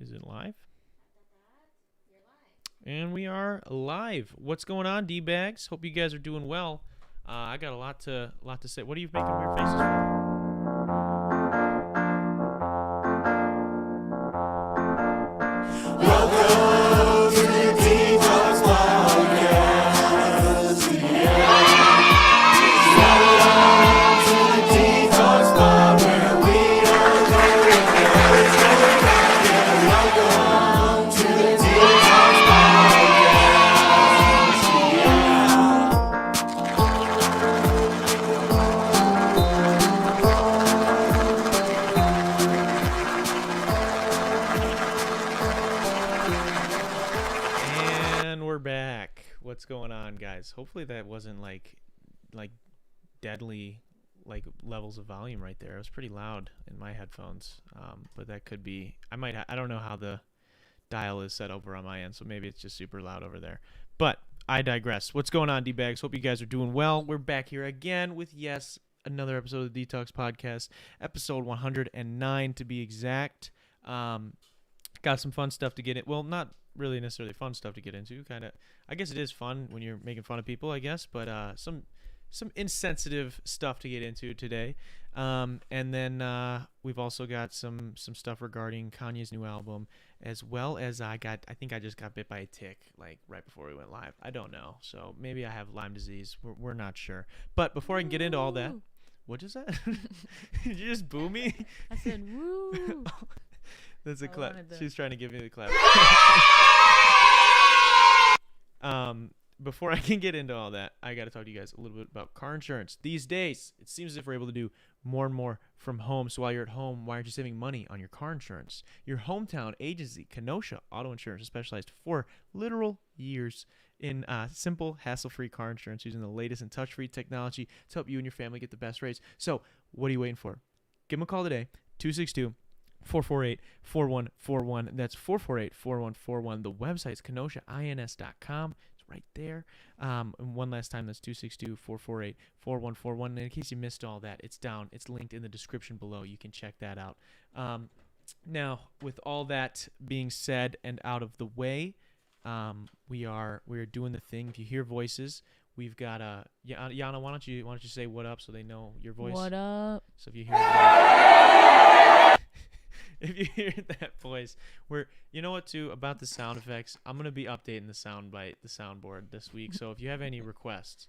Is it live? And we are live. What's going on, D-Bags? Hope you guys are doing well. I got a lot to say. What are you making weird faces for? Welcome to the Detox Podcast. Welcome to the Detox Pod, where we don't go anywhere. Welcome to the Detox Podcast. And we're back. What's going on, guys? Hopefully that wasn't like deadly levels of volume right there. It was pretty loud in my headphones, but that could be. I don't know how the dial is set over on my end, so maybe it's just super loud over there. But I digress. What's going on, D-Bags? Hope you guys are doing well. We're back here again with another episode of the Detox Podcast, episode 109 to be exact. Got some fun stuff to get in. Well, not really necessarily fun stuff to get into. I guess it is fun when you're making fun of people, I guess. But some insensitive stuff to get into today. And then we've also got some stuff regarding Kanye's new album, as well as I think I just got bit by a tick right before we went live. I don't know. So maybe I have Lyme disease. We're not sure. But before I can get into all that, what is that? Did you just boo me? I said, woo. That's a clap. She's trying to give me the clap. Before I can get into all that, I got to talk to you guys a little bit about car insurance. These days, it seems as if we're able to do more and more from home. So while you're at home, why aren't you saving money on your car insurance? Your hometown agency, Kenosha Auto Insurance, has specialized for literal years in simple, hassle-free car insurance using the latest and touch-free technology to help you and your family get the best rates. So what are you waiting for? Give them a call today, 262-448-4141. That's 448-4141. The website's kenoshains.com. It's right there. And one last time, that's 262-448-4141. And in case you missed all that, it's down. It's linked in the description below. You can check that out. Now, with all that being said and out of the way, we are doing the thing. If you hear voices, we've got Yana, why don't you say what up so they know your voice? What up? So if you hear that voice, you know what too about the sound effects, I'm gonna be updating the soundboard this week. So if you have any requests,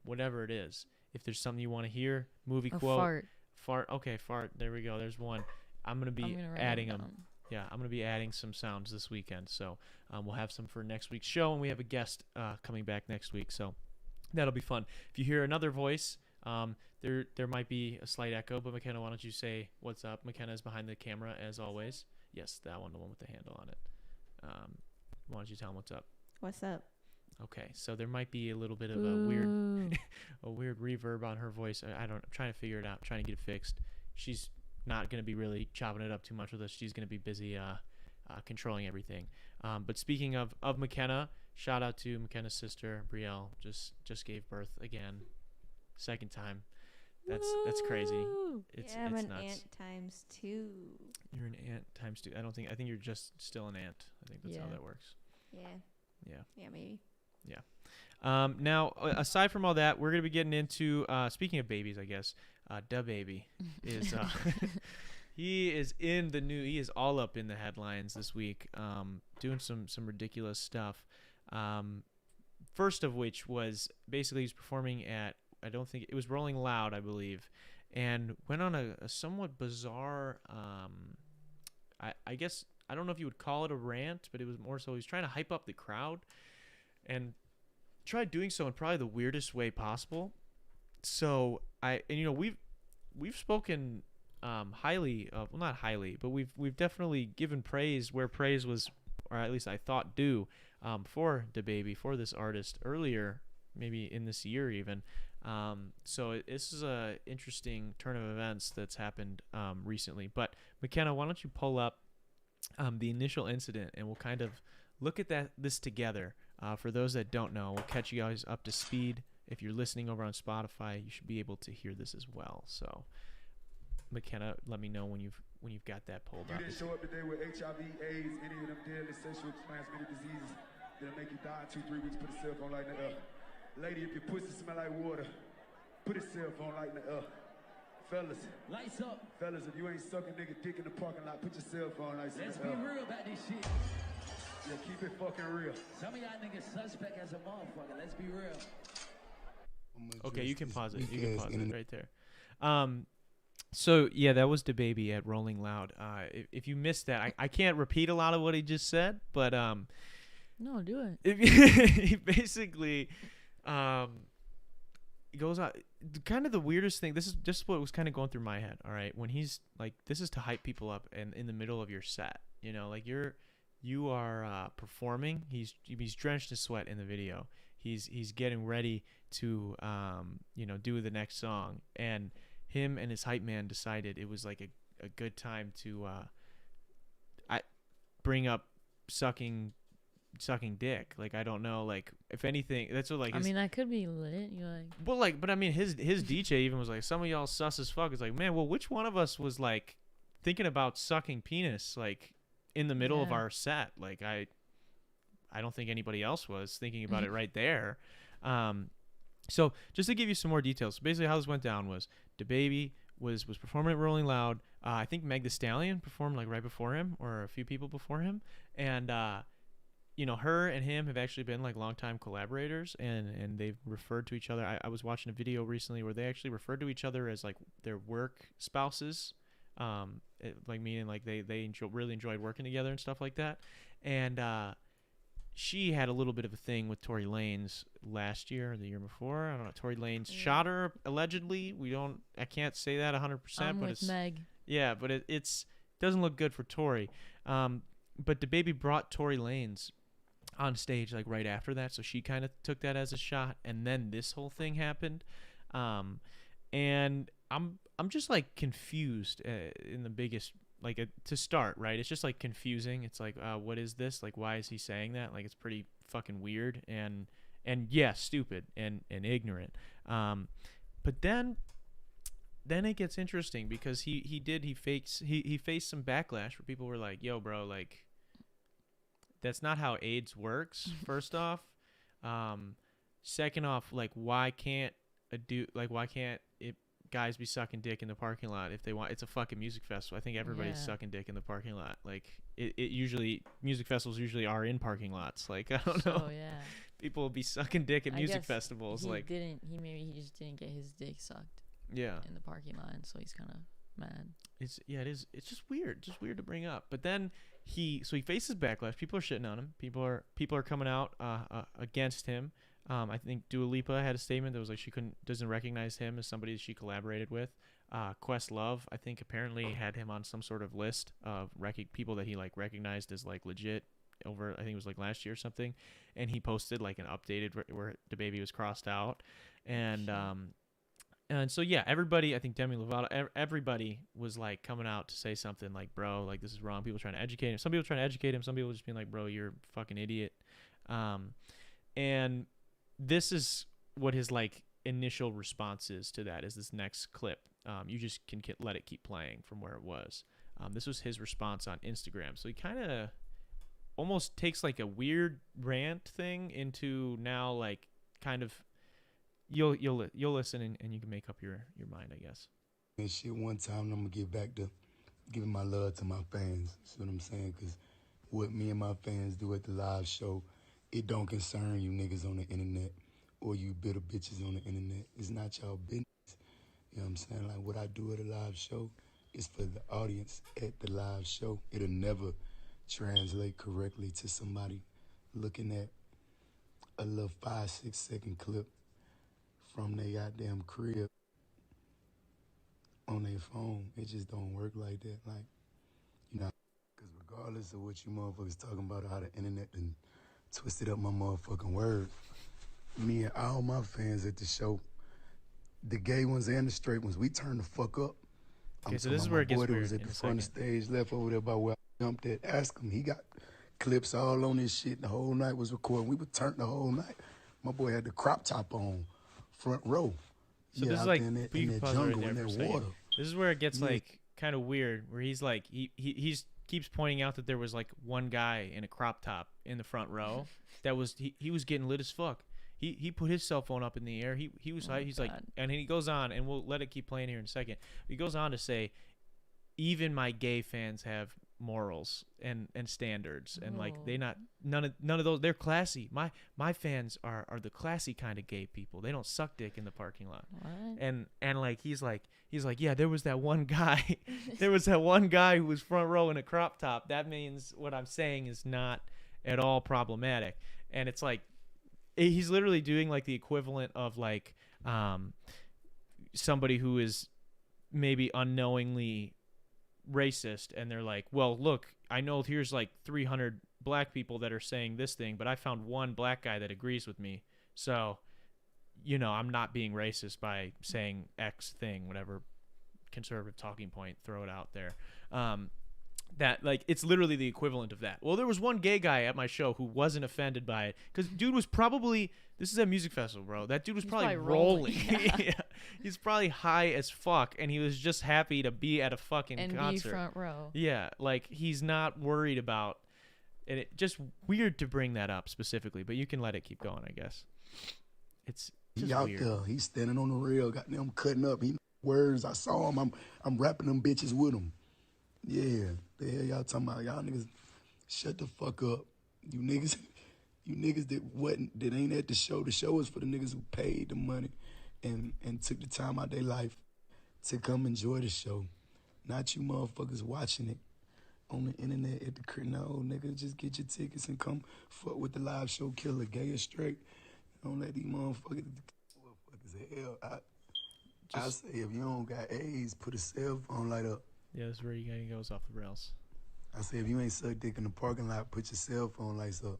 whatever it is, if there's something you want to hear, movie quote, fart. Okay, fart. There we go. There's one. I'm gonna be adding them. Yeah, I'm gonna be adding some sounds this weekend. So we'll have some for next week's show, and we have a guest coming back next week. So that'll be fun. If you hear another voice, there might be a slight echo, but McKenna, why don't you say what's up? McKenna is behind the camera as always. Yes, that one, the one with the handle on it. Why don't you tell them what's up? What's up? Okay, so there might be a little bit of a weird reverb on her voice. I'm trying to figure it out, trying to get it fixed. She's not going to be really chopping it up too much with us. She's going to be busy controlling everything. But speaking of McKenna, shout out to McKenna's sister, Brielle. Just gave birth again. Second time. That's crazy. I'm it's an nuts. aunt times 2. You're an aunt times 2. I think you're just still an aunt. I think that's how that works. Yeah, maybe. Yeah. Now, aside from all that, we're gonna be getting into speaking of babies, I guess. DaBaby is he is all up in the headlines this week, doing some ridiculous stuff. First of which was basically he's performing at, I don't think it was Rolling Loud, I believe, and went on a somewhat bizarre, I guess, I don't know if you would call it a rant, but it was more so he's trying to hype up the crowd and tried doing so in probably the weirdest way possible. So we've spoken highly of, well, not highly, but we've definitely given praise where praise was, or at least I thought due, for DaBaby, for this artist earlier, maybe in this year even. So this is a interesting turn of events that's happened recently. But McKenna, why don't you pull up the initial incident, and we'll kind of look at this together. For those that don't know, we'll catch you guys up to speed. If you're listening over on Spotify, you should be able to hear this as well. So McKenna, let me know when you've got that pulled You up. didn't show up today with HIV, AIDS, any of them deadly sexually transmitted diseases that'll make you die in 2-3 weeks. Put a cell phone light in the air. Lady, if your pussy smell like water, put a cell phone light in the air. Fellas, Lights up. fellas, if you ain't sucking nigga dick in the parking lot, put your cell phone lights in Let's the be air. real about this shit. Yeah, keep it fucking real. Some of y'all niggas suspect as a motherfucker. Let's be real. Okay, you can pause it. You can pause it right there. So yeah, that was DaBaby at Rolling Loud. If you missed that, I can't repeat a lot of what he just said, but No, do it. he basically goes out. Kind of the weirdest thing. This is just what was kind of going through my head. All right, when he's like, this is to hype people up, and in the middle of your set, you know, like you are performing. He's drenched in sweat in the video. He's getting ready to do the next song, and him and his hype man decided it was like a good time to bring up sucking dick. Like, I don't know, like, if anything, that's what, like, I mean, that could be lit. You're like, well, like, but I mean, his DJ even was like, some of y'all sus as fuck. It's like, man, well, which one of us was like thinking about sucking penis like in the middle of Yeah. our set? Like, I don't think anybody else was thinking about it right there. So just to give you some more details, basically how this went down was DaBaby was performing at Rolling Loud. I think Meg Thee Stallion performed like right before him, or a few people before him, and her and him have actually been like longtime collaborators, and they've referred to each other. I was watching a video recently where they actually referred to each other as like their work spouses, like meaning like they really enjoyed working together and stuff like that. And she had a little bit of a thing with Tory Lanez last year or the year before. I don't know. Tory Lanez shot her allegedly. I can't say that 100%, I'm but with it's Meg. yeah, but it's doesn't look good for Tory. But DaBaby brought Tory Lanez on stage like right after that, so she kind of took that as a shot, and then this whole thing happened. And I'm just like confused in the biggest, like, to start, right? It's just like confusing. It's like, what is this? Like, why is he saying that? Like, it's pretty fucking weird and yeah, stupid and ignorant. But then it gets interesting because he faced some backlash where people were like, yo, bro, like, that's not how AIDS works, first off. Second off, like, why can't guys be sucking dick in the parking lot if they want? It's a fucking music festival. I think everybody's sucking dick in the parking lot. Like, it usually, music festivals usually are in parking lots. Like, I don't know. Oh yeah. People will be sucking dick at I music guess festivals. Like, he just didn't get his dick sucked yeah. in the parking lot, and so he's kind of mad. It is. It's just weird to bring up. But then he faces backlash. People are shitting on him. People are coming out against him. I think Dua Lipa had a statement that was like she doesn't recognize him as somebody that she collaborated with. Questlove, I think, apparently had him on some sort of list of people that he like recognized as like legit over, I think it was like last year or something, and he posted like an updated where DaBaby was crossed out, and so yeah, everybody, I think Demi Lovato, everybody was like coming out to say something like, bro, like, this is wrong. People trying to educate him. Some people trying to educate him. Some people just being like, bro, you're a fucking idiot. And this is what his like initial response is to that, is this next clip. You just can let it keep playing from where it was. This was his response on Instagram. So he kind of almost takes like a weird rant thing into now like kind of, you'll listen and you can make up your mind, I guess. And shit, one time I'm gonna get back to giving my love to my fans. See what I'm saying? Because what me and my fans do at the live show, it don't concern you niggas on the internet or you bitter bitches on the internet. It's not y'all business. You know what I'm saying? Like, what I do at a live show is for the audience at the live show. It'll never translate correctly to somebody looking at a little 5-6 second clip from their goddamn crib on their phone. It just don't work like that. Like, you know, because regardless of what you motherfuckers talking about, how the internet and twisted up my motherfucking words, me and all my fans at the show, the gay ones and the straight ones, we turn the fuck up. Okay, so this is where it gets weird. Was at the front of the stage, left over there by where I jumped at. Ask him. He got clips all on this shit. The whole night was recording. We would turn the whole night. My boy had the crop top on, front row. So yeah, this is out like, there in that pause right jungle, there in for a that second. water. This is where it gets Yeah. like kind of weird, where he's like he's keeps pointing out that there was like one guy in a crop top in the front row that was he was getting lit as fuck. He put his cell phone up in the air. He was Oh, he's like, God. and he goes on, and we'll let it keep playing here in a second. He goes on to say, even my gay fans have morals and standards, and like Oh. they not none of those. They're classy. My fans are the classy kind of gay people. They don't suck dick in the parking lot. What? And like he's like yeah, there was that one guy there was that one guy who was front row in a crop top. That means what I'm saying is not at all problematic. And it's like he's literally doing like the equivalent of like somebody who is maybe unknowingly racist, and they're like, well, look, I know here's like 300 black people that are saying this thing, but I found one black guy that agrees with me, so I'm not being racist by saying X thing, whatever conservative talking point, throw it out there. That like it's literally the equivalent of that. Well, there was one gay guy at my show who wasn't offended by it because dude was probably, this is a music festival, bro, that dude was He's probably probably rolling. rolling, Yeah. He's probably high as fuck, and he was just happy to be at a fucking And concert. be front row. Yeah, like he's not worried about, and it just weird to bring that up specifically, but you can let it keep going, I guess. It's just He out weird. there. He's standing on the rail, got them cutting up. He words. I saw him. I'm rapping them bitches with him. Yeah. The hell y'all talking about? Y'all niggas, shut the fuck up. You niggas that ain't at the show. The show is for the niggas who paid the money and took the time out their life to come enjoy the show. Not you motherfuckers watching it on the internet at the crib. No, nigga, just get your tickets and come fuck with the live show killer, gay or straight. Don't let these motherfuckers hell. I say if you don't got AIDS, put a cell phone light up. Yeah, that's where he goes off the rails. I say if you ain't suck dick in the parking lot, put your cell phone lights up.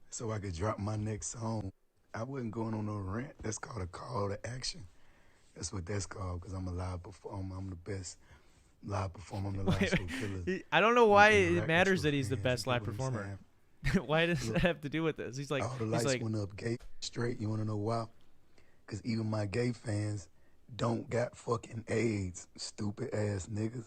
So I could drop my next song. I wasn't going on no rant. That's called a call to action. That's what that's called, because I'm a live performer. I'm the best live performer. I'm the live show killer. I don't know why Interact it with matters your that he's the fans, best you live get what I'm performer. saying? Why does Look, that have to do with this? He's like, all the lights went up, gay, straight. You want to know why? Because even my gay fans don't got fucking AIDS, stupid ass niggas.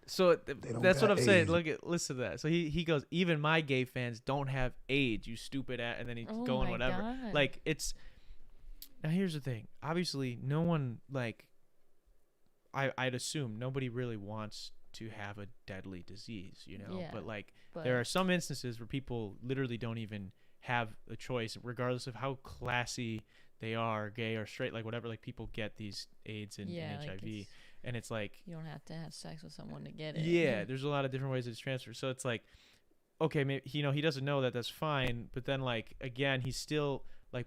so don't that's what got I'm saying. AIDS. Listen to that. So he goes, even my gay fans don't have AIDS, you stupid ass, and then he's Oh going my whatever. God. Like it's, now here's the thing. Obviously, no one like, I'd assume nobody really wants to have a deadly disease, Yeah, but like But there are some instances where people literally don't even have a choice, regardless of how classy they are, gay or straight, like whatever. Like people get these AIDS and yeah, like HIV, and it's like, you don't have to have sex with someone to get it. yeah, there's a lot of different ways it's transferred. So it's like, okay, maybe he doesn't know that, that's fine, but then like again, he's still like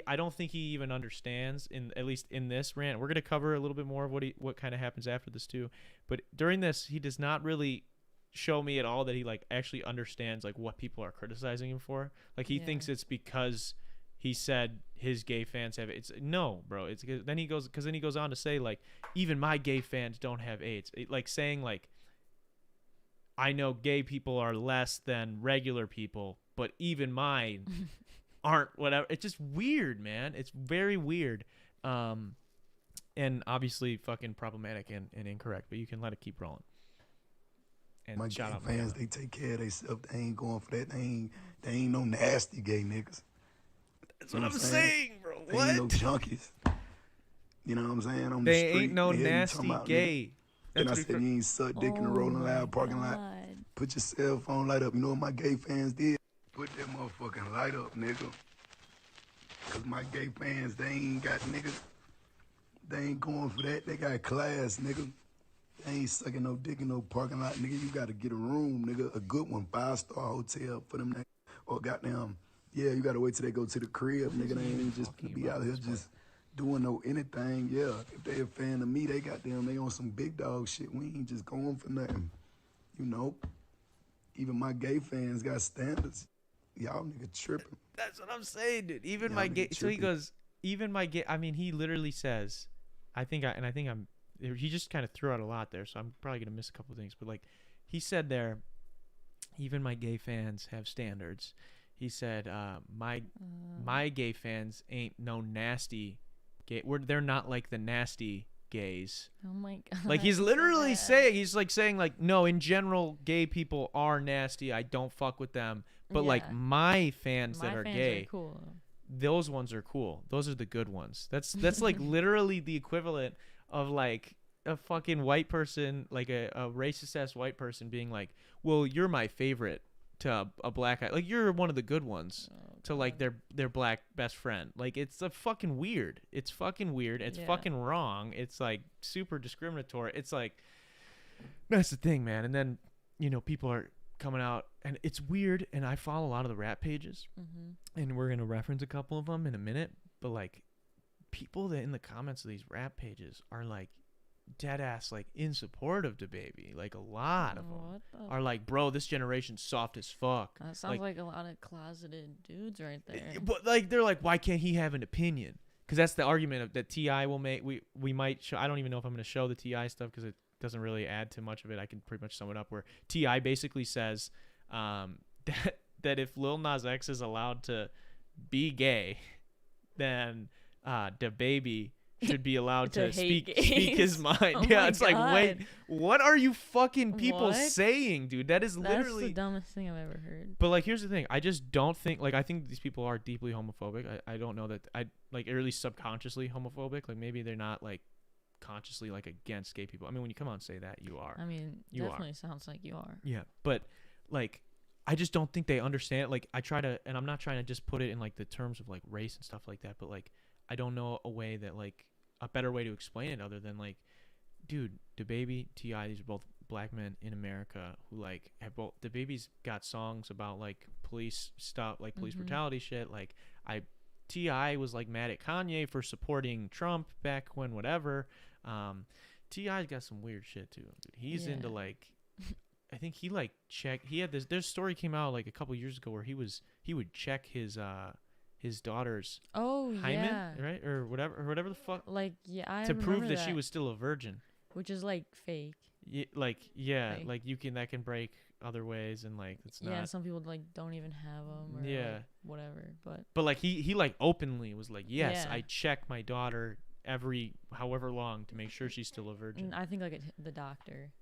I don't think he even understands, in at least in this rant. We're gonna cover a little bit more of what kind of happens after this too, but during this, he does not really show me at all that he like actually understands like what people are criticizing him for. Like he Yeah. thinks it's because he said his gay fans have AIDS. No, bro. It's then he goes on to say like, even my gay fans don't have AIDS. Like saying like, I know gay people are less than regular people, but even mine aren't whatever. It's just weird, man. It's very weird. And obviously fucking problematic and incorrect, but you can let it keep rolling. And My shout gay out fans, Mariana. they take care of themselves. They ain't going for that. They ain't no nasty gay niggas. That's You what know I'm saying? saying, bro. They What? ain't no junkies. You know what I'm saying? On They the street, ain't no the hell you nasty talking about, nigga? gay. Then I That's what said, he- you ain't suck dick in the Oh rolling my loud parking lot. God. Put your cell phone light up. You know what my gay fans did? Put that motherfucking light up, nigga. Cause my gay fans, they ain't got niggas. They ain't going for that. They got class, nigga. They ain't sucking no dick in no parking lot, nigga. You gotta get a room, nigga. A good one, 5-star hotel for them niggas. Or goddamn, yeah, you gotta wait till they go to the crib, nigga. They ain't just talking be about out here this just doing no anything. Yeah, if they a fan of me, they they on some big dog shit. We ain't just going for nothing. You know? Even my gay fans got standards. Y'all nigga tripping. That's what I'm saying, dude. Even Y'all my nigga gay. So he tripping. goes, even my gay. I mean, he literally says, I think I'm. He just kind of threw out a lot there, so I'm probably gonna miss a couple of things. But like, he said there, even my gay fans have standards. He said, my gay fans ain't no nasty gay. They're not like the nasty gays. Oh my god. Like he's literally saying, saying like, no, in general, gay people are nasty. I don't fuck with them. But like my fans that are gay, are cool. Those ones are cool. Those are the good ones. That's like literally the equivalent of like a fucking white person, like a racist ass white person being like, well, you're my favorite to a black guy. Like you're one of the good ones to like their black best friend. Like it's a fucking weird. It's fucking weird. It's fucking wrong. It's like super discriminatory. It's like, that's the thing, man. And then, you know, people are coming out and it's weird. And I follow a lot of the rap pages and we're going to reference a couple of them in a minute. But like people that in the comments of these rap pages are like, dead ass like in support of DaBaby. Like a lot of them are like, bro, this generation's soft as fuck. That sounds like a lot of closeted dudes right there. But like they're like, why can't he have an opinion? Because that's the argument that T.I. will make. We might show, I don't even know if I'm going to show the T.I. stuff because it doesn't really add to much of it. I can pretty much sum it up where T.I. basically says that if Lil Nas X is allowed to be gay, then DaBaby should be allowed to speak his mind. It's God. Like, wait, what are you fucking people saying, dude? That is literally the dumbest thing I've ever heard. But like, here's the thing. I just don't think, like, I think these people are deeply homophobic. I don't know that like, or at least subconsciously homophobic. Like maybe they're not like consciously like against gay people. I mean, when you come out and say that, you are. I mean, you definitely sounds like you are. Yeah, but like, I just don't think they understand. Like, I try to, and I'm not trying to just put it in like the terms of like race and stuff like that, but like, I don't know a way that like a better way to explain it other than like, dude, DaBaby, T.I., these are both black men in America who like have both. DaBaby's got songs about like police stuff, like police brutality shit. Like T.I. was like mad at Kanye for supporting Trump back when whatever. T.I.'s got some weird shit too. Dude. He's into like, I think he like he had this story came out like a couple years ago where he would check his daughter's hymen, right, or whatever the fuck, like to prove that she was still a virgin, which is like fake. Like you can, that can break other ways, and like it's not. Yeah, some people like don't even have them. Or like whatever, but like he like openly was like, yes, I check my daughter every however long to make sure she's still a virgin. And I think like the doctor.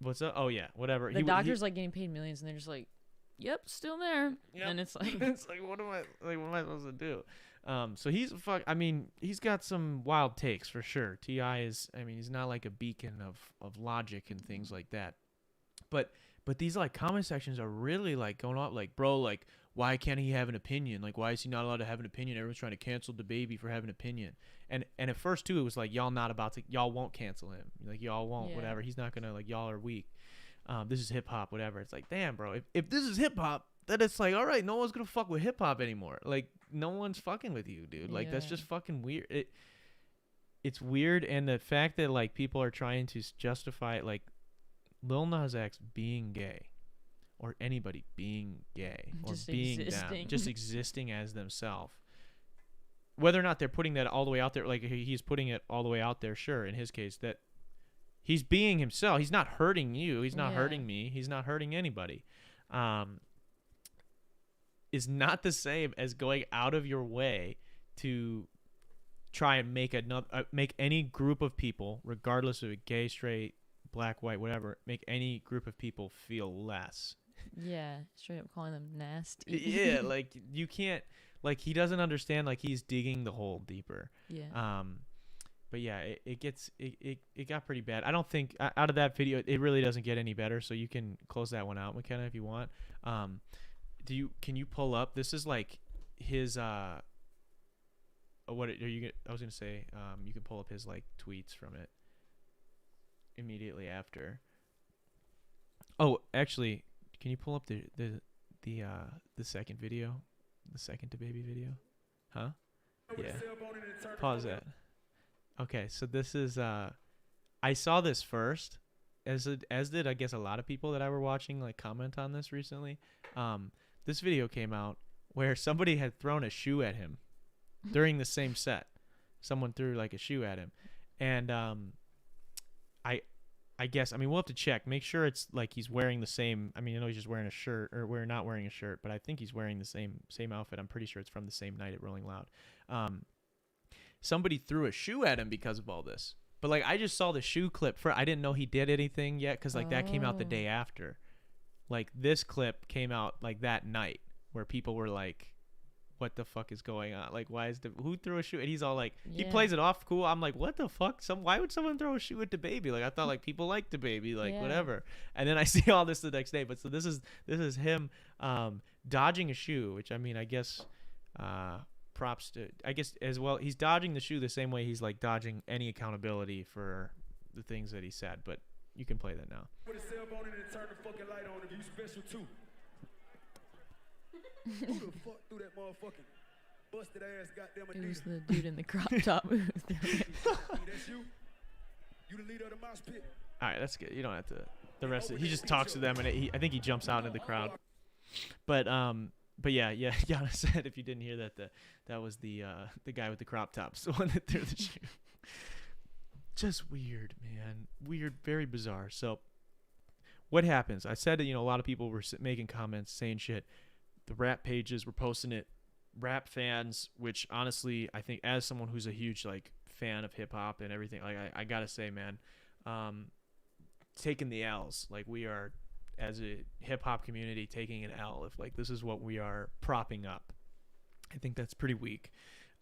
What's up? Oh yeah, whatever. The doctor's like getting paid millions, and they're just like, yep, still there. Yep. And it's like what am I supposed to do? So I mean, he's got some wild takes for sure. T.I. is, I mean, he's not like a beacon of logic and things like that. But these like comment sections are really like going off like, bro, like, why can't he have an opinion? Like, why is he not allowed to have an opinion? Everyone's trying to cancel DaBaby for having an opinion. And at first too, it was like, y'all won't cancel him. Like, y'all won't, whatever. He's not gonna, like, y'all are weak. This is hip hop, whatever. It's like, damn, bro. If this is hip hop, then it's like, all right, no one's gonna fuck with hip hop anymore. Like, no one's fucking with you, dude. Like, that's just fucking weird. It's weird, and the fact that like people are trying to justify it, like Lil Nas X being gay, or anybody being gay, or just being them, just existing as themselves. Whether or not they're putting that all the way out there, like he's putting it all the way out there, sure. In his case, that he's being himself. He's not hurting you. He's not hurting me. He's not hurting anybody. Is not the same as going out of your way to try and make any group of people, regardless of gay, straight, black, white, whatever, make any group of people feel less. Yeah, straight up calling them nasty. Yeah, like you can't, like he doesn't understand, like he's digging the hole deeper. Yeah. But yeah, it got pretty bad. I don't think out of that video it really doesn't get any better. So you can close that one out, McKenna, if you want. Can you pull up? This is like his what are you? I was gonna say you can pull up his like tweets from it immediately after. Oh, actually, can you pull up the second video, the second DaBaby video? Huh? Yeah. Pause that. Okay, so this is I saw this first, as did I guess a lot of people that I were watching like comment on this recently. This video came out where somebody had thrown a shoe at him during the same set. Someone threw like a shoe at him, and I guess, I mean, we'll have to check, make sure it's like he's wearing the same. I mean, I know he's just wearing a shirt, or we're not wearing a shirt, but I think he's wearing the same outfit. I'm pretty sure it's from the same night at Rolling Loud. Somebody threw a shoe at him because of all this. But like I just saw the shoe clip for. I didn't know he did anything yet because like that came out the day after. Like this clip came out like that night where people were like, "What the fuck is going on? Like why is who threw a shoe?" And he's all like, he plays it off cool. I'm like, what the fuck? Why would someone throw a shoe at DaBaby? Like I thought like people liked DaBaby, like whatever. And then I see all this the next day. But so this is him dodging a shoe, which I mean I guess. Props to I guess as well. He's dodging the shoe the same way he's like dodging any accountability for the things that he said. But you can play that now. Put a cell phone in and turn the fucking light on if you special too. Who the fuck threw that motherfucking busted ass goddamn It was Adidas? the dude in the crop top. That's you? You the leader of the mosh pit? All right, that's good. You don't have to. The rest of it, he just talks to them, and I think he jumps out into the crowd. But yeah. Yana said if you didn't hear that, that was the guy with the crop tops, the one that threw the shoe. Just weird, man. Weird, very bizarre. So, what happens? I said that a lot of people were making comments, saying shit. The rap pages were posting it. Rap fans, which honestly, I think as someone who's a huge like fan of hip hop and everything, like I gotta say, man, taking the L's. Like we are, as a hip hop community, taking an L. If like this is what we are propping up, I think that's pretty weak.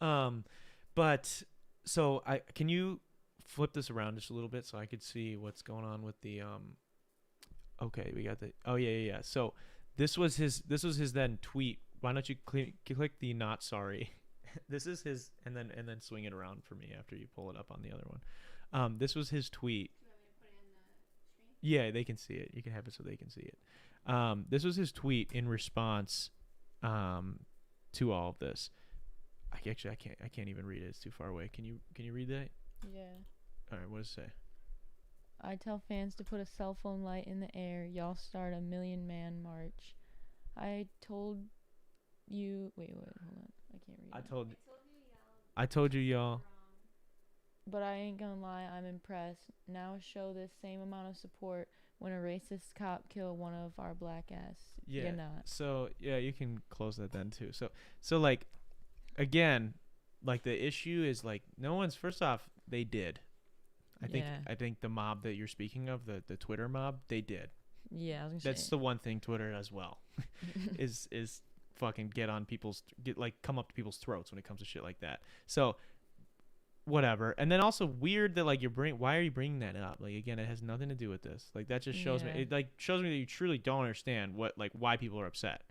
But so can you flip this around just a little bit so I could see what's going on with the okay, we got the yeah. So this was his then tweet. Why don't you click the not sorry? This is his and then swing it around for me after you pull it up on the other one. This was his tweet. Yeah, they can see it. You can have it so they can see it. This was his tweet in response to all of this. I can't even read it. It's too far away. Can you read that? Yeah. All right, what does it say? I tell fans to put a cell phone light in the air. Y'all start a million-man march. I told you... Wait, hold on. I can't read it. I told you y'all... But I ain't gonna lie, I'm impressed. Now show this same amount of support when a racist cop killed one of our black ass. Yeah. You're not. So, yeah, you can close that then, too. So like, again, like, the issue is, like, no one's... First off, they did. I think the mob that you're speaking of, the Twitter mob, they did. Yeah, I was gonna say. That's the one thing Twitter does well, is fucking come up to people's throats when it comes to shit like that. So, whatever. And then also weird that like why are you bringing that up? Like again, it has nothing to do with this. Like that just shows me. It like shows me that you truly don't understand why people are upset.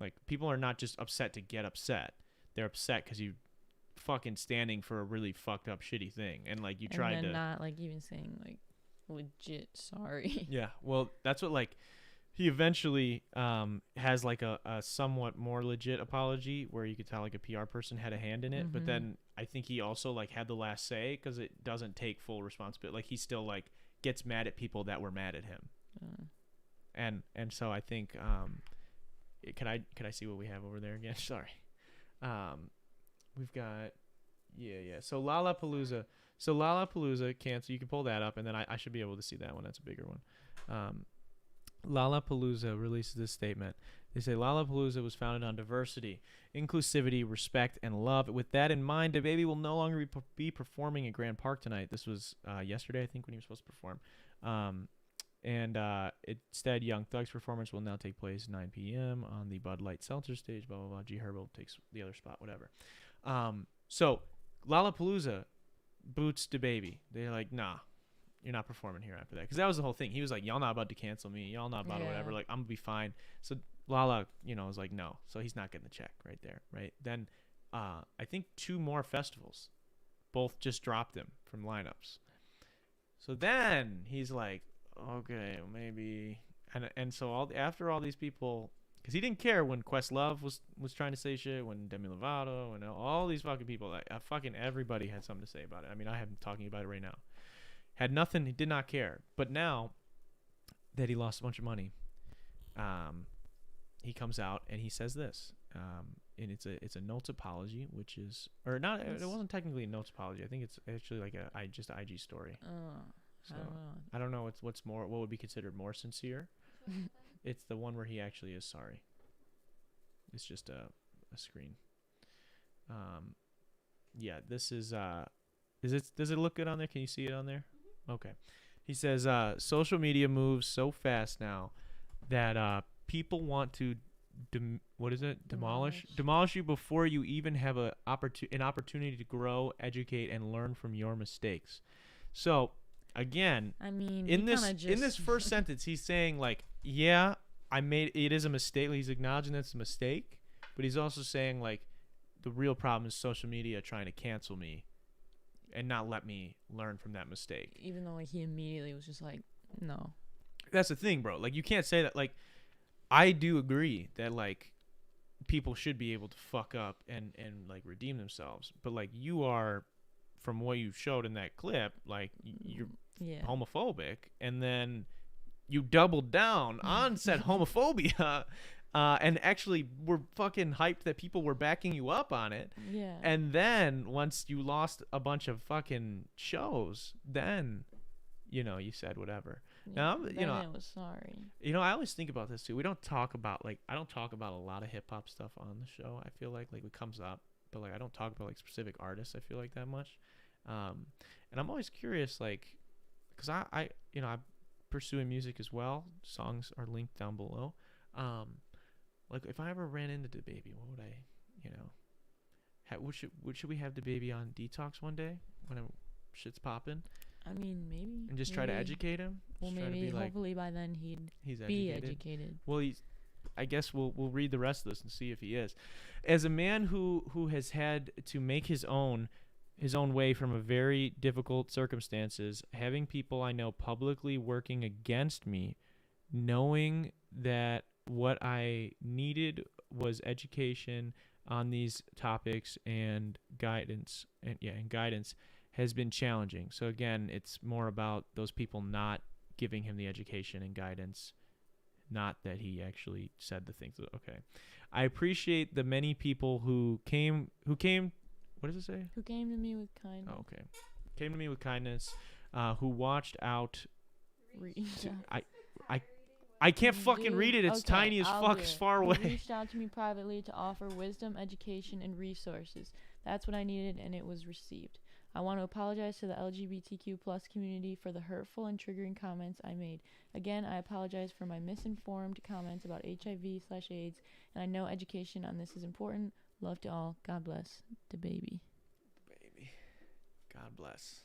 Like people are not just upset to get upset. They're upset because you fucking standing for a really fucked up shitty thing, and like you tried to not like even saying like legit sorry. Yeah, well that's what like he eventually has like a somewhat more legit apology where you could tell like a PR person had a hand in it, but then I think he also like had the last say because it doesn't take full responsibility. Like he still like gets mad at people that were mad at him, and so I think could I see what we have over there again? Sorry, we've got yeah. So Lollapalooza cancel. You can pull that up, and then I should be able to see that one. That's a bigger one. Lollapalooza releases this statement. They say Lollapalooza was founded on diversity, inclusivity, respect, and love. With that in mind, DaBaby will no longer be performing at Grand Park tonight. This was yesterday, I think, when he was supposed to perform. Instead, Young Thug's performance will now take place 9 p.m. on the Bud Light Seltzer stage, blah, blah, blah. G Herbo takes the other spot, whatever. So Lollapalooza boots DaBaby. They're like, nah. You're not performing here after that. Because that was the whole thing. He was like, y'all not about to cancel me. Y'all not about to whatever. Like, I'm going to be fine. So Lala, was like, no. So he's not getting the check right there, right? Then I think 2 more festivals both just dropped him from lineups. So then he's like, okay, maybe. And so after all these people, because he didn't care when Questlove was trying to say shit, when Demi Lovato, and all these fucking people, like fucking everybody had something to say about it. I mean, I am talking about it right now. Had nothing, he did not care. But now that he lost a bunch of money, he comes out and he says this. And it's a notes apology, which is, or not, it wasn't technically a notes apology. I think it's actually like just an IG story. So I don't know what would be considered more sincere. It's the one where he actually is sorry. It's just a screen. Yeah, this is Does it look good on there? Can you see it on there? Okay. He says, social media moves so fast now that people want to demolish you before you even have an opportunity to grow, educate, and learn from your mistakes. So again, I mean, in this first sentence, he's saying like, yeah, it is a mistake. He's acknowledging that it's a mistake, but he's also saying like the real problem is social media trying to cancel me and not let me learn from that mistake. Even though like he immediately was just like, no. That's the thing, bro. Like you can't say that. Like I do agree that like people should be able to fuck up and like redeem themselves, but like you are, from what you showed in that clip, like you're homophobic, and then you doubled down on said homophobia, and actually were fucking hyped that people were backing you up on it. Yeah. And then once you lost a bunch of fucking shows, then you said whatever. Yeah, Now, I was sorry. I always think about this too. I don't talk about a lot of hip hop stuff on the show. I feel like it comes up, but like I don't talk about like specific artists. I feel like that much. And I'm always curious, like, cause I'm pursuing music as well. Songs are linked down below. Like if I ever ran into DaBaby, what would I, should we have DaBaby on Detox one day when shit's popping? I mean, maybe. And just try to educate him. Well, Just try to maybe be like, hopefully by then he'd he's be educated. educated. Well, I guess we'll read the rest of this and see if he is. As a man who has had to make his own way from a very difficult circumstances, having people I know publicly working against me, knowing that what I needed was education on these topics and guidance has been challenging. So again, it's more about those people not giving him the education and guidance, not that he actually said the things. Okay. I appreciate the many people who came, what does it say? Who came to me with kindness. Oh, okay. Came to me with kindness, who watched out. I can't fucking read it. It's Okay, tiny as fuck, as far He away. reached out to me privately to offer wisdom, education, and resources. That's what I needed, and it was received. I want to apologize to the LGBTQ plus community for the hurtful and triggering comments I made. Again, I apologize for my misinformed comments about HIV/AIDS, and I know education on this is important. Love to all. God bless. DaBaby. Baby. God bless.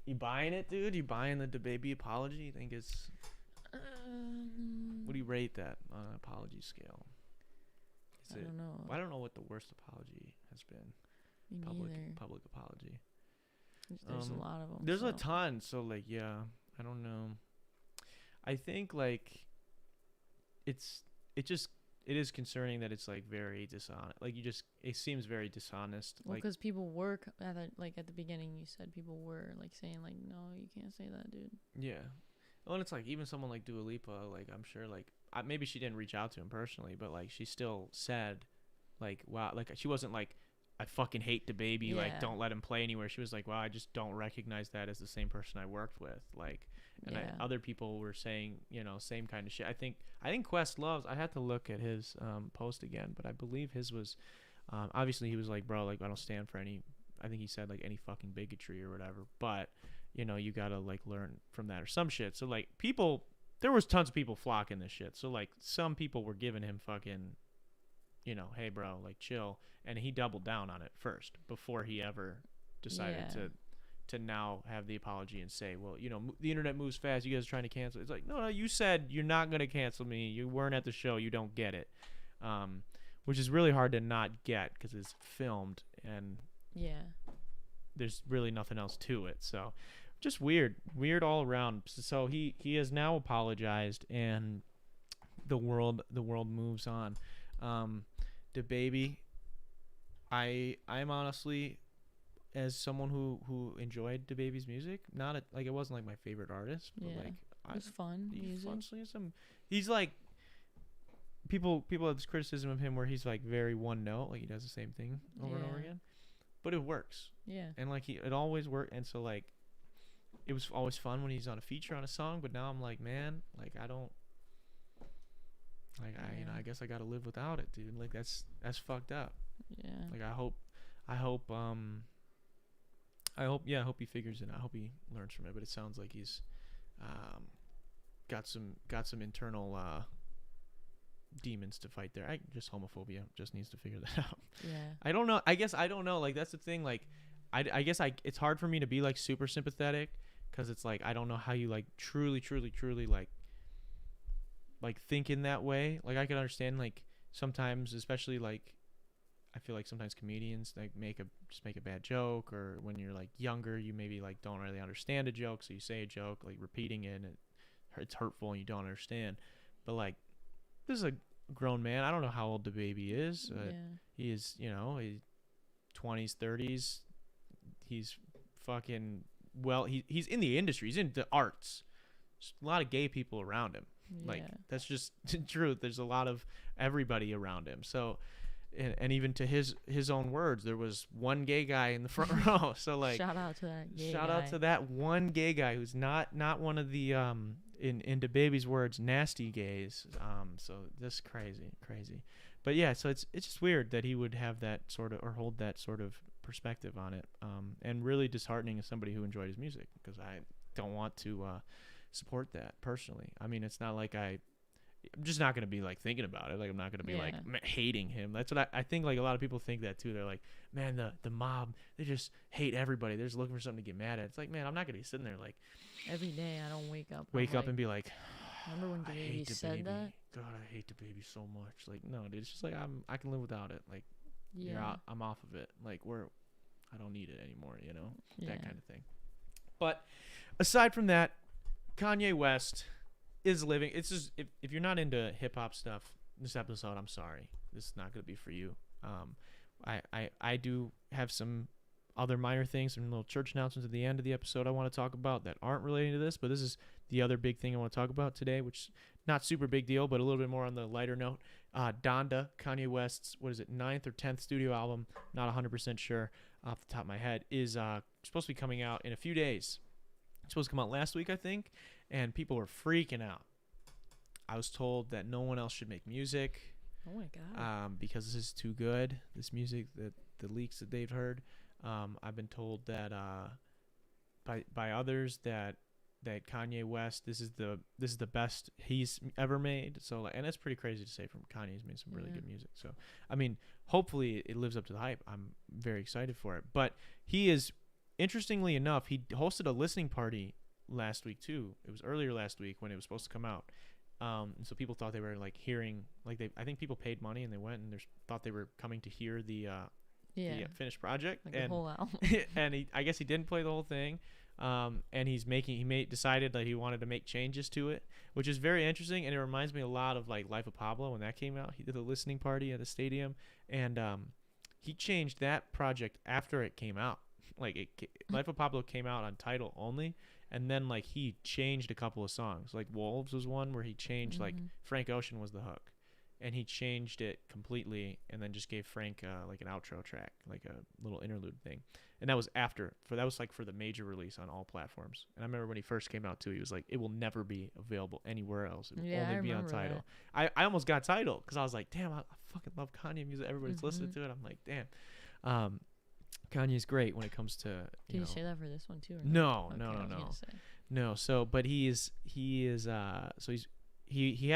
You buying it, dude? You buying the DaBaby apology? You think it's... What do you rate that on an apology scale? I don't know. I don't know what the worst apology has been. Me neither. Public apology. There's a lot of them. There's a ton. So like, yeah, I don't know. I think like it is concerning that it's like very dishonest. Like it seems very dishonest. Well, like, because people were at the beginning, you said people were like saying like, no, you can't say that, dude. yeah. Well, and it's like even someone like Dua Lipa, like I'm sure like maybe she didn't reach out to him personally, but like she still said like, wow, like she wasn't like, I fucking hate DaBaby, like don't let him play anywhere. She was like, wow, I just don't recognize that as the same person I worked with. Like, and other people were saying, same kind of shit. I think Questlove's, I had to look at his post again, but I believe his was obviously he was like, bro, like I don't stand for any, I think he said like any fucking bigotry or whatever, but you gotta like learn from that or some shit. So like there was tons of people flocking this shit. So like some people were giving him fucking, hey bro, like chill, and he doubled down on it first before he ever decided to now have the apology and say, well, the internet moves fast. You guys are trying to cancel. It's like, no, you said you're not gonna cancel me. You weren't at the show. You don't get it, which is really hard to not get because it's filmed and there's really nothing else to it. So just weird all around. So he has now apologized and the world moves on. DaBaby, I'm honestly, as someone who enjoyed DaBaby's music, it wasn't like my favorite artist, but like it was fun music. He's like, people have this criticism of him where he's like very one note, like he does the same thing over and over again, but it works. And like it always worked, and so like it was always fun when he's on a feature on a song, but now I'm like, man, like I don't like I guess I gotta live without it, dude. Like that's fucked up. Yeah. Like I hope I hope he figures it out. I hope he learns from it. But it sounds like he's got some internal demons to fight there. Just homophobia just needs to figure that out. Yeah. I don't know. I guess I don't know. Like that's the thing. Like I guess it's hard for me to be like super sympathetic because it's like I don't know how you like truly like think in that way. Like I can understand like sometimes, especially like I feel like sometimes comedians like make a bad joke, or when you're like younger, you maybe like don't really understand a joke, so you say a joke like repeating it, and it's hurtful and you don't understand. But like this is a grown man. I don't know how old DaBaby is. He is, he's 20s, 30s. He's fucking he's in the industry. He's in the arts. There's a lot of gay people around him. Like that's just the truth. There's a lot of everybody around him. So and even to his own words, there was one gay guy in the front row. So like shout out to that gay shout guy. out to that one gay guy who's not one of the in DaBaby's words, nasty gays. So this crazy. But yeah, so it's just weird that he would have that sort of or hold that sort of perspective on it. And really disheartening as somebody who enjoyed his music, because I don't want to support that personally. I mean, it's not like I'm just not going to be like thinking about it. Like I'm not going to be like hating him. That's what I think. Like a lot of people think that too. They're like, man, the mob, they just hate everybody. They're just looking for something to get mad at. It's like, man, I'm not going to be sitting there like every day. I don't wake up and be like, remember when I hate DaBaby said DaBaby. that? God, I hate DaBaby so much. Like, no, dude, it's just like I can live without it. Like, I'm off of it. Like I don't need it anymore. That kind of thing. But aside from that, Kanye West is living. It's just if you're not into hip hop stuff, this episode, I'm sorry, this is not gonna be for you. I do have some other minor things, some little church announcements at the end of the episode I want to talk about that aren't relating to this, but this is the other big thing I want to talk about today, which is not super big deal, but a little bit more on the lighter note. Donda, Kanye West's 9th or 10th studio album, not 100% sure off the top of my head, is supposed to be coming out in a few days. It's supposed to come out last week, I think, and people were freaking out. I was told that no one else should make music. Oh my god! Because this is too good. This music, the leaks that they've heard. I've been told that by others that Kanye West, this is the best he's ever made. So and that's pretty crazy to say from Kanye. He's made some really good music. So I mean, hopefully it lives up to the hype. I'm very excited for it. But he is, interestingly enough, he hosted a listening party last week too. It was earlier last week when it was supposed to come out. And so people thought they were like hearing, like I think people paid money and they went and thought they were coming to hear the finished project, like and the whole album. and I guess he didn't play the whole thing. And decided that he wanted to make changes to it, which is very interesting, and it reminds me a lot of like Life of Pablo when that came out. He did a listening party at the stadium, and he changed that project after it came out. Like Life of Pablo came out on Tidal only, and then like he changed a couple of songs. Like Wolves was one where he changed like Frank Ocean was the hook, and he changed it completely, and then just gave Frank like an outro track, like a little interlude thing. And that was for the major release on all platforms. And I remember when he first came out too, he was like, it will never be available anywhere else. It will only be on Tidal. I almost got Tidal because I was like, damn, I fucking love Kanye music. Everybody's listening to it. I'm like, damn. Kanye's great when it comes to Can you say that for this one too? Or no. Okay, No. So, but he had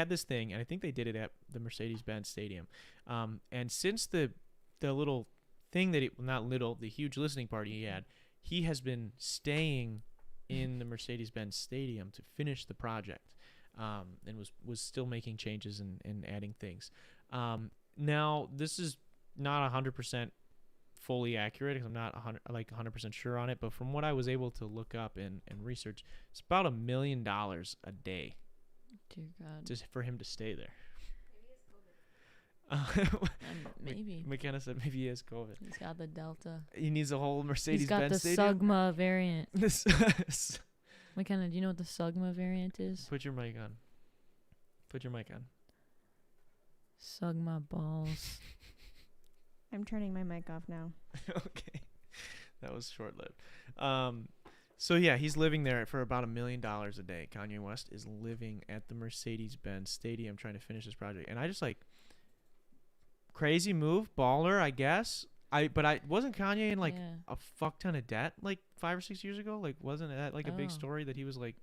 this thing, and I think they did it at the Mercedes-Benz Stadium. And since the little thing the huge listening party he has been staying in the Mercedes-Benz Stadium to finish the project, and was still making changes and adding things. Now this is not 100% fully accurate because I'm not 100% sure on it, but from what I was able to look up and research, it's about $1 million a day. Dear God. Just for him to stay there. Maybe. McKenna said maybe he has COVID. He's got the Delta. He needs a whole Mercedes-Benz He's got the stadium. Sugma variant. McKenna, do you know what the Sugma variant is? Put your mic on. Sugma balls. I'm turning my mic off now. Okay. That was short-lived. So yeah, he's living there for about $1 million a day. Kanye West is living at the Mercedes-Benz Stadium trying to finish this project. And I just like, crazy move, baller, I guess. But I wasn't Kanye in like Yeah. a fuck ton of debt like 5 or 6 years ago. Like, wasn't that like a big Oh. story that he was like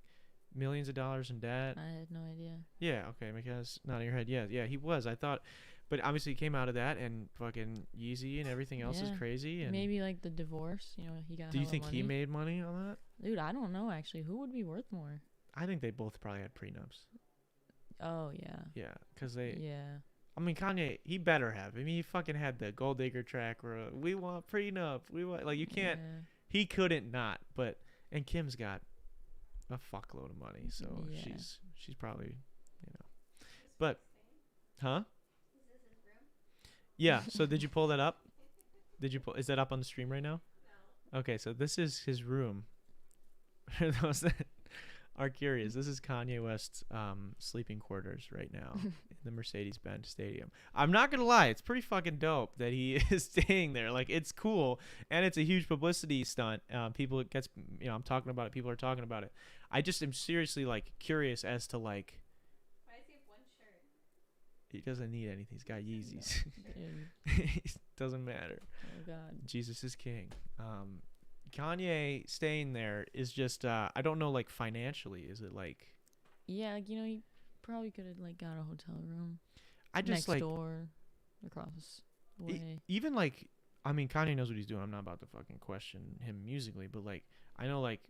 millions of dollars in debt? I had no idea. Yeah, okay, because not in your head. Yeah, he was. I thought, but obviously he came out of that, and fucking Yeezy and everything else is Yeah. crazy. And Maybe like the divorce. You know, he got. do you hella think money. he made money on that? Dude, I don't know actually. Who would be worth more? I think they both probably had prenups. Oh yeah. Yeah, because they. Yeah. I mean, Kanye, he better have. I mean, he fucking had the Gold Digger track where we want prenup. We want, like, you can't. Yeah. He couldn't not. But and Kim's got a fuckload of money, so Yeah. she's probably, But, huh? Yeah. So did you pull that up? Is that up on the stream right now? No. Okay, so this is his room. For those that are curious, this is Kanye West's sleeping quarters right now in the Mercedes-Benz Stadium. I'm not gonna lie, it's pretty fucking dope that he is staying there. Like, it's cool, and it's a huge publicity stunt. I'm talking about it. People are talking about it. I just am seriously like curious as to like. Why does he have one shirt? He doesn't need anything. He's got Yeezys. Dude. It doesn't matter. Oh God. Jesus is king. Kanye staying there is just I don't know, like, financially, is it like Yeah, like, you know, he probably could have like got a hotel room I just next like door, across the way. even like I mean, Kanye knows what he's doing. I'm not about to fucking question him musically, but like I know, like,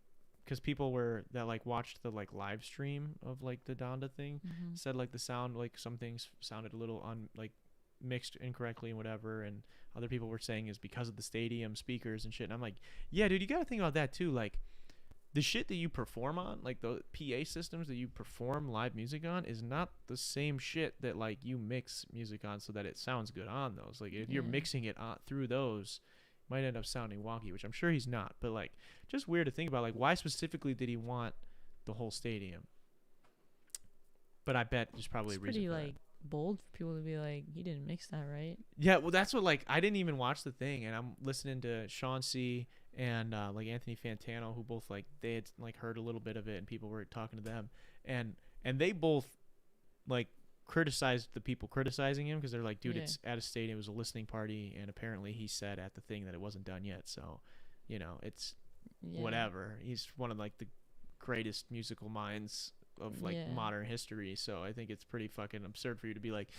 because people that like watched the like live stream of like the Donda thing Mhm. said like the sound, like some things sounded a little like mixed incorrectly and whatever, and other people were saying is because of the stadium speakers and shit. And I'm like, yeah, dude, you gotta think about that too. Like, the shit that you perform on, like the PA systems that you perform live music on, is not the same shit that like you mix music on so that it sounds good on those. Like, if you're Yeah. mixing it through those, it might end up sounding wonky, which I'm sure he's not. But like, just weird to think about. Like, why specifically did he want the whole stadium? But I bet there's probably It's a reason pretty for that. like bold for people to be like, he didn't mix that right. Yeah, well, that's what, like, I didn't even watch the thing, and I'm listening to Sean C. and like Anthony Fantano, who both like they had like heard a little bit of it, and people were talking to them, and they both like criticized the people criticizing him because they're like, dude, Yeah. it's at a stadium, it was a listening party, and apparently he said at the thing that it wasn't done yet, so it's Yeah. whatever. He's one of like the greatest musical minds of like Yeah. modern history, so I think it's pretty fucking absurd for you to be like,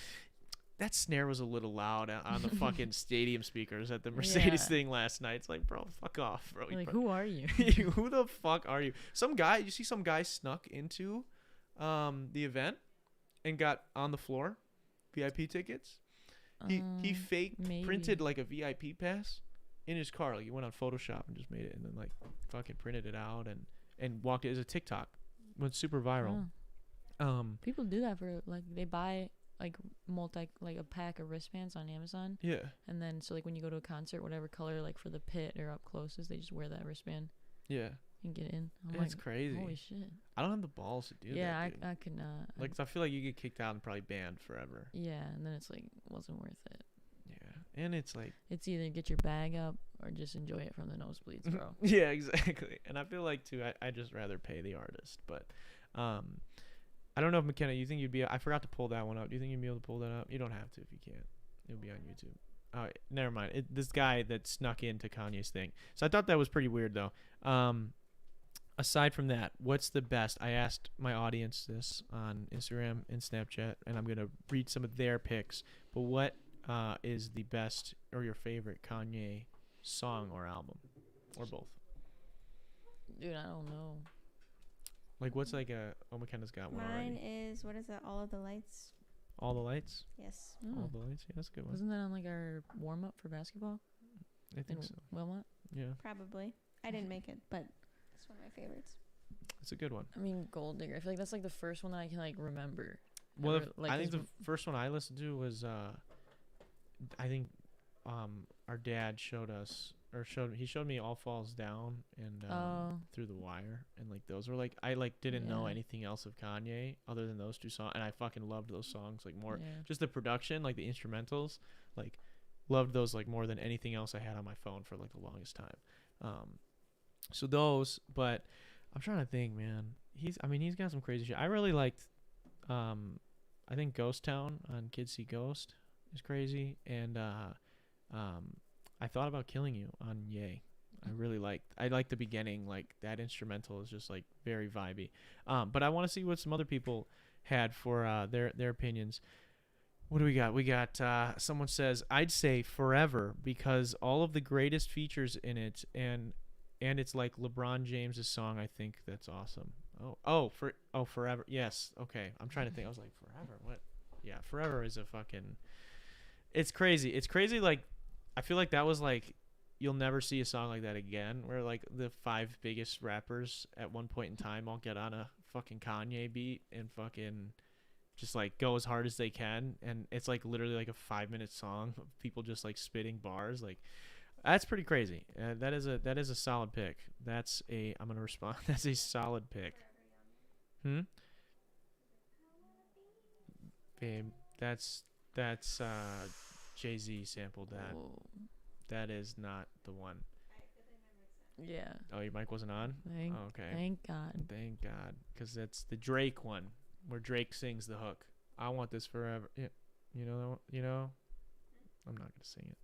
that snare was a little loud on the fucking stadium speakers at the Mercedes Yeah. thing last night. It's like, bro, fuck off, bro. Like, who are you? Who the fuck are you? You see some guy snuck into the event and got on the floor, VIP tickets. He fake printed maybe. like a VIP pass in his car. Like, he went on Photoshop and just made it, and then like fucking printed it out and walked it as a TikTok. Went super viral. Oh. People do that for like, they buy like like a pack of wristbands on Amazon, Yeah. and then so like when you go to a concert, whatever color like for the pit or up closest, they just wear that wristband Yeah. and get in. I'm It's like, crazy. holy shit. I don't have the balls to do Yeah, that. Dude. I could not. Like, I feel like you get kicked out and probably banned forever. Yeah, and then it's like, wasn't worth it. Yeah. And it's like, It's either get your bag up or just enjoy it from the nosebleeds, bro. yeah, exactly. And I feel like too, I just rather pay the artist. But I don't know if McKenna, you think you'd be, I forgot to pull that one up. Do you think you'd be able to pull that up? You don't have to if you can't. It'll be on YouTube. Oh, never mind. This guy that snuck into Kanye's thing. So I thought that was pretty weird though. Aside from that, what's the best? I asked my audience this on Instagram and Snapchat, and I'm going to read some of their picks. But what is the best or your favorite Kanye song or album? Or both? Dude, I don't know. Like, what's like McKenna's got one Mine already. is, what is that? All of the Lights. All the Lights? Yes. All Oh. the Lights? Yeah, that's a good one. Wasn't that on like our warm up for basketball I think in so. Wilmot? Yeah, Probably. I didn't make it, but it's one of my favorites. it's a good one. I mean, Gold Digger. I feel like that's like the first one that I can like remember. Well, Ever, like, I think the 'cause first one I listened to was I think our dad showed me All Falls Down and Oh. Through the Wire, and like those were like I like didn't know Yeah. anything else of Kanye other than those two songs, and I fucking loved those songs like more, Yeah. just the production, like the instrumentals, like loved those like more than anything else I had on my phone for like the longest time. So those, but I'm trying to think, man. He's got some crazy shit. I really liked I think Ghost Town on Kids See Ghost. is crazy, and I thought about killing you on Yay. I like the beginning, like that instrumental is just like very vibey. But I want to see what some other people had for their opinions. What do we got? We got someone says I'd say Forever because all of the greatest features in it, and it's like LeBron James's song. I think that's awesome. Forever. Yes. Okay. I'm trying to think. I was like Forever. What? Yeah, Forever is a fucking. It's crazy. It's crazy. Like, I feel like that was like, you'll never see a song like that again. Where like the 5 biggest rappers at one point in time all get on a fucking Kanye beat and fucking just like go as hard as they can, and it's like literally like a 5-minute song of people just like spitting bars. Like, that's pretty crazy. That is a solid pick. I'm gonna respond. That's a solid pick. Babe, that's Jay-Z sampled that. Whoa. That is not the one. Yeah. Oh, your mic wasn't on? Okay. Thank God. Thank God, because that's the Drake one where Drake sings the hook. I want this forever. Yeah, you know that one? You know? I'm not gonna sing it.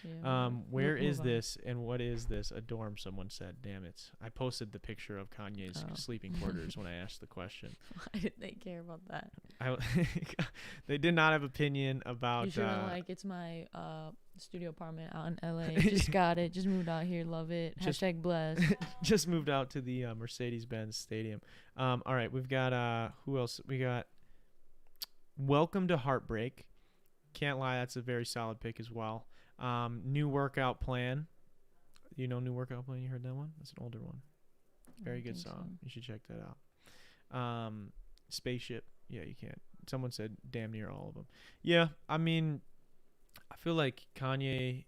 Yeah, Where is move on. this and what is this? A dorm, someone said. Damn it. I posted the picture of Kanye's Oh. sleeping quarters when I asked the question. Why did they care about that? They did not have opinion about. You should have like, it's my studio apartment out in LA. Just got it. Just moved out here. Love it. Just- Hashtag blessed. just moved out to the Mercedes-Benz Stadium. All right, we've got who else? We got Welcome to Heartbreak. Can't lie, that's a very solid pick as well. New Workout Plan. You know New Workout Plan? You heard that one? That's an older one. Very I good think song. so. You should check that out. Spaceship. Yeah, you can't. Someone said damn near all of them. Yeah, I mean, I feel like Kanye,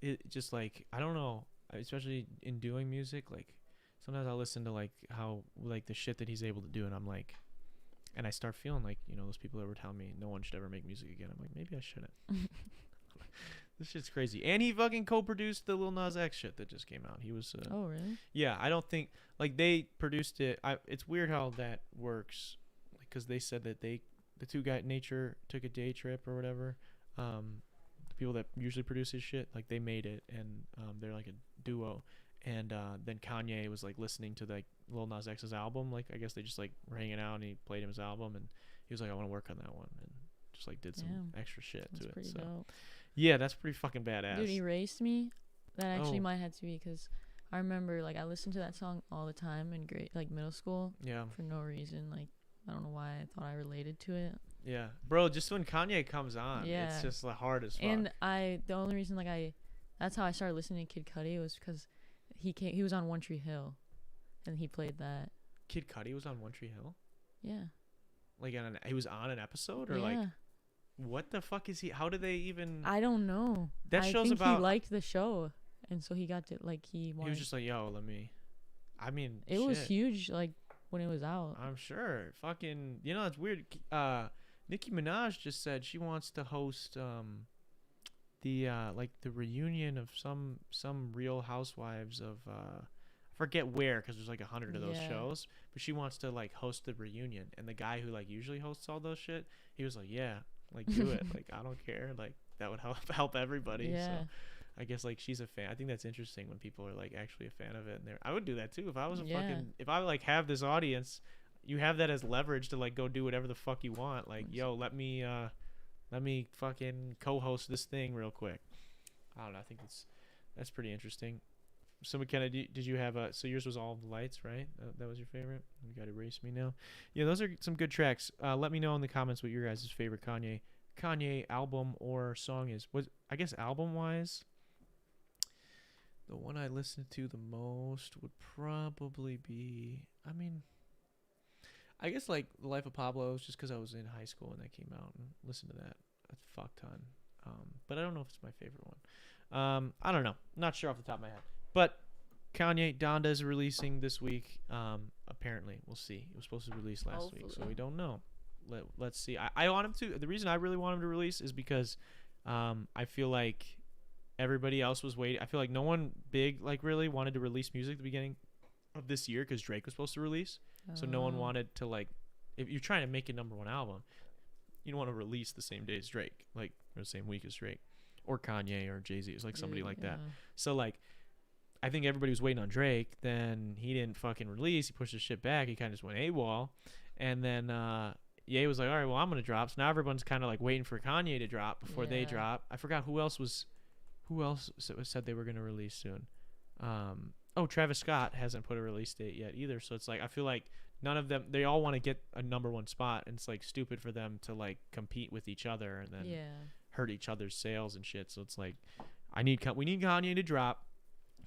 it just like, I don't know, especially in doing music, like sometimes I listen to like how like the shit that he's able to do, and I'm like, and I start feeling like, you know, those people that were telling me no one should ever make music again. I'm like, maybe I shouldn't. This shit's crazy. And he fucking co-produced the Lil Nas X shit that just came out. He was Oh, really? yeah, I don't think like they produced it. It's weird how that works, because they said that the two guy Nature took a day trip or whatever. The people that usually produce his shit, like they made it, and they're like a duo. And then Kanye was like listening to like Lil Nas X's album. Like I guess they just like were hanging out, and he played him his album, and he was like, I want to work on that one, and just like did some Damn. extra shit That's to it. pretty So dope. yeah, that's pretty fucking badass. Dude, Erased Me. That actually Oh. might have to be because I remember like I listened to that song all the time in middle school Yeah. for no reason. Like I don't know why I thought I related to it. Yeah, bro. Just when Kanye comes on, it's Yeah. just like hard as fuck. And the only reason that's how I started listening to Kid Cudi was because he was on One Tree Hill, and he played that. Kid Cudi was on One Tree Hill. Yeah. Like he was on an episode, or Yeah. like what the fuck is he? How did they even? I don't know. That I show's think about. he liked the show, and so he got to like He wanted. was just like, yo, let me. I mean, it was shit. huge like when it was out. I'm sure. Fucking, you know, it's weird. Nicki Minaj just said she wants to host the like the reunion of some Real Housewives of I forget where, because there's like 100 of those Yeah. shows, but she wants to like host the reunion, and the guy who like usually hosts all those shit, he was like, yeah, like do it, like I don't care, like that would help everybody. Yeah. So I guess like she's a fan. I think that's interesting when people are like actually a fan of it, and I would do that too if I was a Yeah. fucking, if I like have this audience. You have that as leverage to like go do whatever the fuck you want. Like, yo, let me fucking co-host this thing real quick. I don't know. I think that's pretty interesting. So McKenna, did you have so yours was All the Lights, right? That was your favorite. You got Erase Me now. Yeah, those are some good tracks. Let me know in the comments what your guys' favorite Kanye album or song is. I guess album wise, the one I listened to the most would probably be. I guess like The Life of Pablo is just because I was in high school when that came out and listened to that a fuck ton. But I don't know if it's my favorite one. I don't know. Not sure off the top of my head. But Kanye, Donda is releasing this week. Apparently, we'll see. It was supposed to release last week, so Hopefully. we don't know. Let's see. I want him to. The reason I really want him to release is because I feel like everybody else was waiting. I feel like no one big like really wanted to release music at the beginning of this year because Drake was supposed to release. So no one wanted to like, if you're trying to make a #1 album, you don't want to release the same day as Drake. Like the same week as Drake or Kanye or Jay-Z. It was like somebody like that. Yeah. So like, I think everybody was waiting on Drake. Then he didn't fucking release. He pushed his shit back. He kind of just went AWOL. And then Ye was like, all right, well, I'm gonna drop. So now everyone's kind of like waiting for Kanye to drop before they Yeah. drop. I forgot who else said they were gonna release soon. Travis Scott hasn't put a release date yet either. So it's like I feel like none of them. They all want to get a number one spot, and it's like stupid for them to like compete with each other and then hurt each other's sales and shit. So it's like we need Kanye to drop,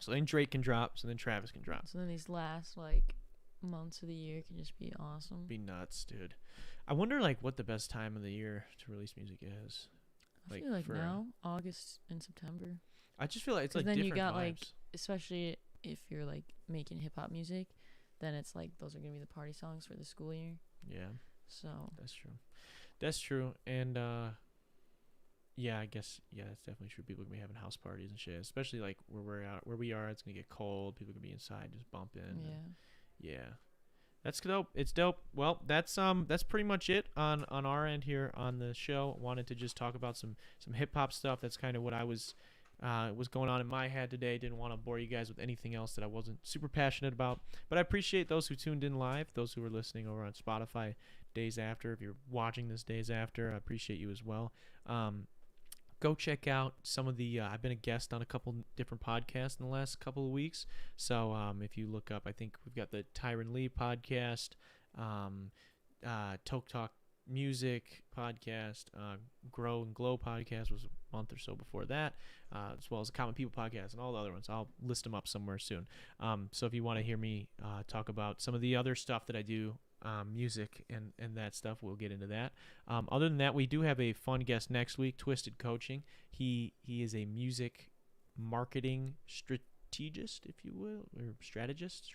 so then Drake can drop, so then Travis can drop. So then these last like months of the year can just be awesome. Be nuts, dude. I wonder like what the best time of the year to release music is. I feel like now, August and September. I just feel like it's 'Cause like then different you got vibes. like, especially if you're like making hip hop music, then it's like those are gonna be the party songs for the school year. Yeah, So that's true. And yeah, I guess it's definitely true. People gonna be having house parties and shit, especially like where we are. It's gonna get cold. People gonna be inside just bumping. Yeah. That's dope. It's dope. Well, that's pretty much it on our end here on the show. Wanted to just talk about some hip hop stuff. That's kind of what I was going on in my head today. Didn't want to bore you guys with anything else that I wasn't super passionate about. But I appreciate those who tuned in live, those who are listening over on Spotify days after. If you're watching this days after, I appreciate you as well. Go check out some of the I've been a guest on a couple different podcasts in the last couple of weeks. So if you look up, I think we've got the Tyron Lee podcast, Toke Talk Music podcast, Grow and Glow podcast was a month or so before that, as well as the Common People podcast and all the other ones. I'll list them up somewhere soon. So if you want to hear me talk about some of the other stuff that I do, music and that stuff, we'll get into that. Other than that, we do have a fun guest next week, Twisted Coaching. He is a music marketing strategist, if you will, or strategist,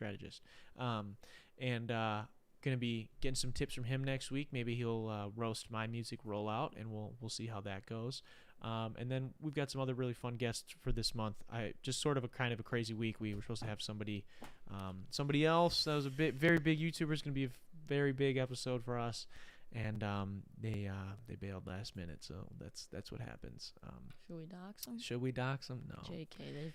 and gonna be getting some tips from him next week. Maybe he'll roast my music rollout, and we'll see how that goes. And then we've got some other really fun guests for this month. I just sort of a kind of a crazy week. We were supposed to have somebody else that was a very big YouTuber. Is going to be a very big episode for us, and they bailed last minute. So that's what happens. should we dox them? Should we dox them? No. JK,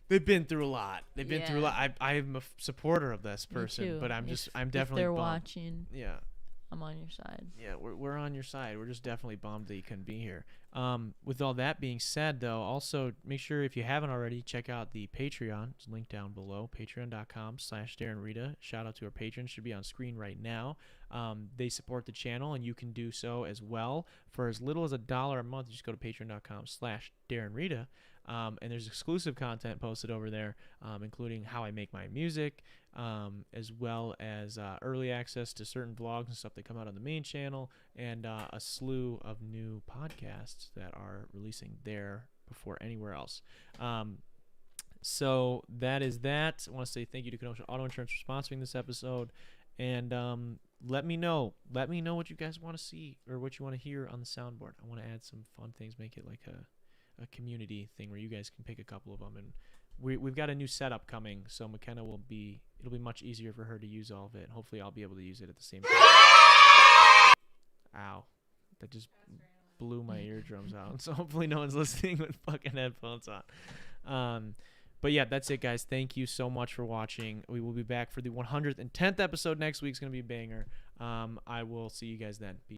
They've been through a lot. Yeah. I'm a supporter of this person, too. but I'm If definitely they're bummed. watching, Yeah. I'm on your side. Yeah, we're on your side. We're just definitely bummed that you couldn't be here. With all that being said, though, also make sure if you haven't already, check out the Patreon. It's linked down below, patreon.com/DarrenRita. Shout out to our patrons. Should be on screen right now. They support the channel, and you can do so as well. For as little as $1 a month, you just go to patreon.com/DarrenRita. And there's exclusive content posted over there, including how I make my music, as well as early access to certain vlogs and stuff that come out on the main channel, and a slew of new podcasts that are releasing there before anywhere else. So that is that. I want to say thank you to Kenosha Auto Insurance for sponsoring this episode, and let me know what you guys want to see or what you want to hear on the soundboard. I want to add some fun things, make it like a community thing where you guys can pick a couple of them, and we've got a new setup coming, so McKenna it'll be much easier for her to use all of it. Hopefully I'll be able to use it at the same time. Ow, that just blew my eardrums out. So hopefully no one's listening with fucking headphones on. But yeah, that's it, guys. Thank you so much for watching. We will be back for the 110th episode next week. It's gonna be a banger. I will see you guys then. Peace.